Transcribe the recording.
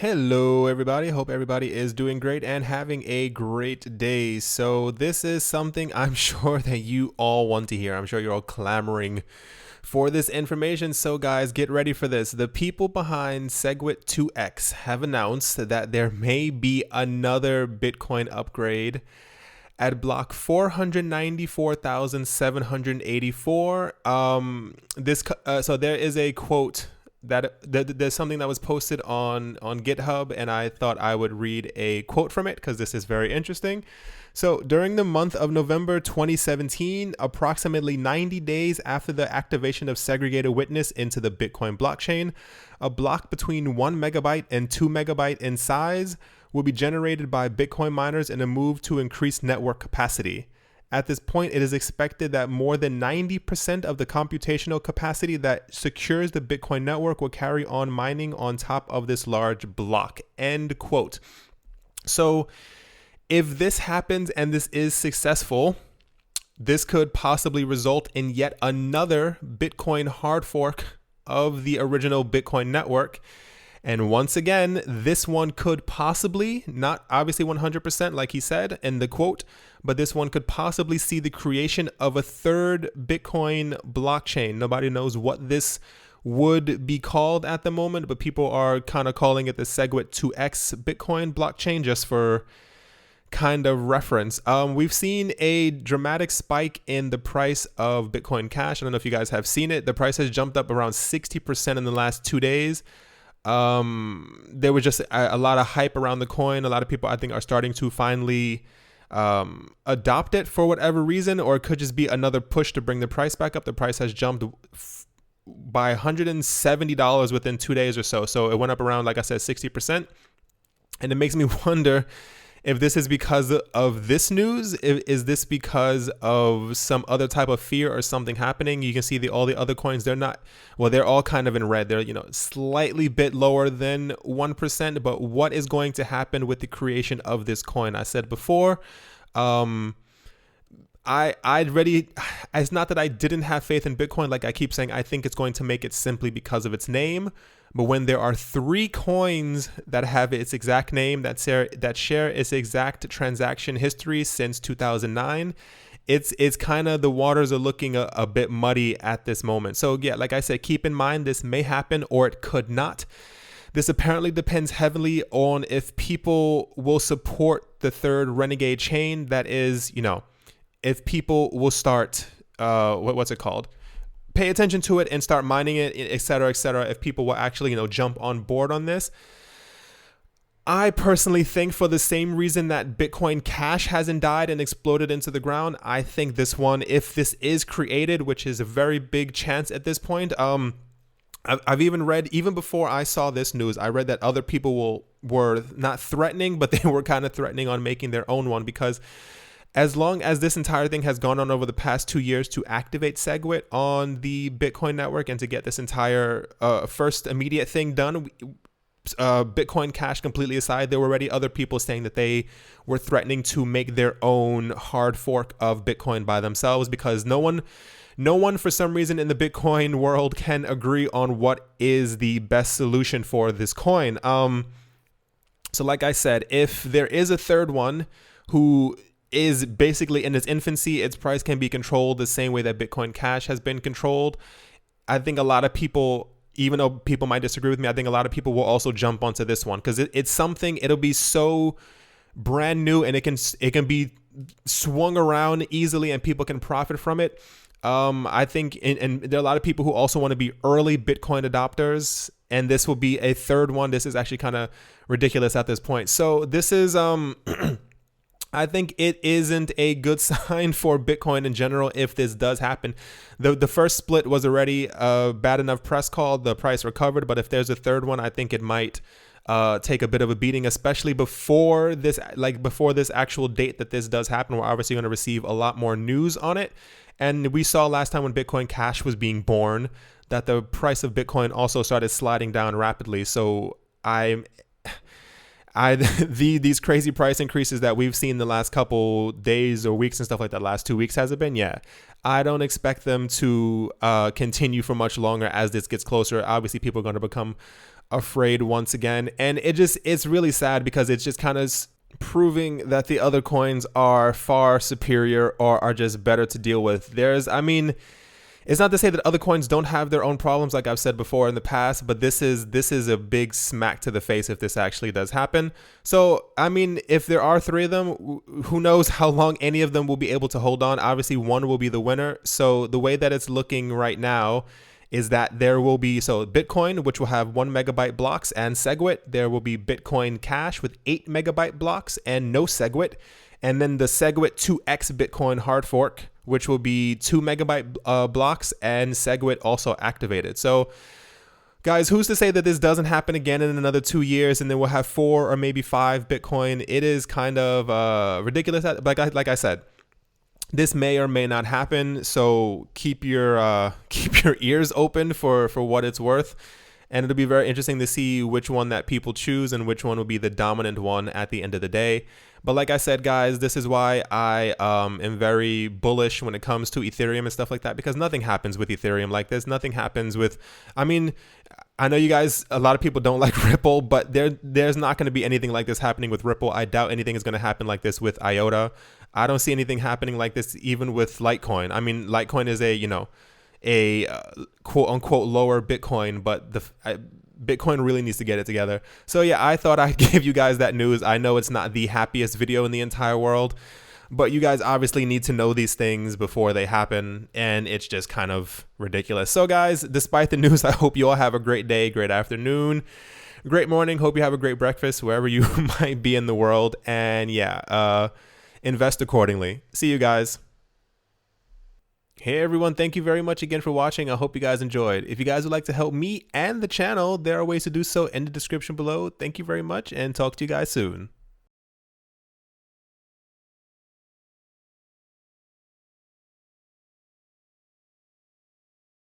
Hello, everybody. Hope everybody is doing great and having a great day. So, this is something I'm sure that you all want to hear. I'm sure you're all clamoring for this information. So, guys, get ready for this. The people behind SegWit 2x have announced that there may be another Bitcoin upgrade at block 494,784. So there is a quote that there's something that was posted on GitHub, and I thought I would read a quote from it because this is very interesting. So during the month of November 2017, approximately 90 days after the activation of segregated witness into the Bitcoin blockchain, a block between 1 megabyte and 2 megabyte in size will be generated by Bitcoin miners in a move to increase network capacity. At this point, it is expected that more than 90% of the computational capacity that secures the Bitcoin network will carry on mining on top of this large block. End quote. So if this happens and this is successful, this could possibly result in yet another Bitcoin hard fork of the original Bitcoin network. And once again, this one could possibly, not obviously 100% like he said in the quote, but this one could possibly see the creation of a third Bitcoin blockchain. Nobody knows what this would be called at the moment, but people are kind of calling it the SegWit 2x Bitcoin blockchain just for kind of reference. We've seen a dramatic spike in the price of Bitcoin Cash. I don't know if you guys have seen it. The price has jumped up around 60% in the last 2 days. There was just a lot of hype around the coin. A lot of people, I think, are starting to finally adopt it for whatever reason, or it could just be another push to bring the price back up. The price has jumped by $170 within 2 days or so. So it went up around, like I said, 60%. And it makes me wonder if this is because of this news. Is this because of some other type of fear or something happening? You can see all the other coins, they're all kind of in red. They're, slightly bit lower than 1%, but what is going to happen with the creation of this coin? I said before, it's not that I didn't have faith in Bitcoin. Like I keep saying, I think it's going to make it simply because of its name. But when there are 3 coins that have its exact name, that share its exact transaction history since 2009, it's kind of, the waters are looking a bit muddy at this moment. So yeah, like I said, keep in mind this may happen or it could not. This apparently depends heavily on if people will support the third renegade chain. That is, if people will start, what's it called? Pay attention to it and start mining it, et cetera, if people will actually, jump on board on this. I personally think, for the same reason that Bitcoin Cash hasn't died and exploded into the ground, I think this one, if this is created, which is a very big chance at this point, I've even read, even before I saw this news, I read that other people were not threatening, but they were kind of threatening on making their own one, because as long as this entire thing has gone on over the past 2 years to activate SegWit on the Bitcoin network and to get this entire first immediate thing done, Bitcoin Cash completely aside, there were already other people saying that they were threatening to make their own hard fork of Bitcoin by themselves, because no one for some reason in the Bitcoin world can agree on what is the best solution for this coin. So like I said, if there is a third one who is basically in its infancy, its price can be controlled the same way that Bitcoin Cash has been controlled, I think a lot of people, even though people might disagree with me, I think a lot of people will also jump onto this one, because it's something, it'll be so brand new and it can be swung around easily and people can profit from it. I think, and there are a lot of people who also want to be early Bitcoin adopters, and this will be a third one. This is actually kind of ridiculous at this point. So this is, I think it isn't a good sign for Bitcoin in general if this does happen. The first split was already a bad enough press call. The price recovered, but if there's a third one, I think it might take a bit of a beating, especially before this actual date that this does happen. We're obviously going to receive a lot more news on it. And we saw last time when Bitcoin Cash was being born that the price of Bitcoin also started sliding down rapidly. So these crazy price increases that we've seen the last couple days or weeks and stuff like that, last 2 weeks has it been? Yeah. I don't expect them to continue for much longer as this gets closer. Obviously, people are going to become afraid once again. And it's really sad because it's just kind of proving that the other coins are far superior or are just better to deal with. It's not to say that other coins don't have their own problems, like I've said before in the past, but this is a big smack to the face if this actually does happen. So, if there are 3 of them, who knows how long any of them will be able to hold on. Obviously, one will be the winner. So the way that it's looking right now is that there will be, Bitcoin, which will have 1 megabyte blocks and SegWit. There will be Bitcoin Cash with 8 megabyte blocks and no SegWit. And then the SegWit 2x Bitcoin hard fork, which will be 2 megabyte blocks and SegWit also activated. So guys, who's to say that this doesn't happen again in another 2 years and then we'll have 4 or maybe 5 Bitcoin? It is kind of ridiculous. Like I said, this may or may not happen. So keep your ears open for what it's worth. And it'll be very interesting to see which one that people choose and which one will be the dominant one at the end of the day. But like I said, guys, this is why I am very bullish when it comes to Ethereum and stuff like that, because nothing happens with Ethereum like this. Nothing happens with, I know you guys, a lot of people don't like Ripple, but there's not going to be anything like this happening with Ripple. I doubt anything is going to happen like this with IOTA. I don't see anything happening like this even with Litecoin. Litecoin is a quote unquote lower Bitcoin, but Bitcoin really needs to get it together. So yeah, I thought I'd give you guys that news. I know it's not the happiest video in the entire world, but you guys obviously need to know these things before they happen, and it's just kind of ridiculous. So guys, despite the news, I hope you all have a great day, great afternoon, great morning. Hope you have a great breakfast wherever you might be in the world. And yeah, invest accordingly. See you guys. Hey everyone, thank you very much again for watching. I hope you guys enjoyed. If you guys would like to help me and the channel, there are ways to do so in the description below. Thank you very much and talk to you guys soon.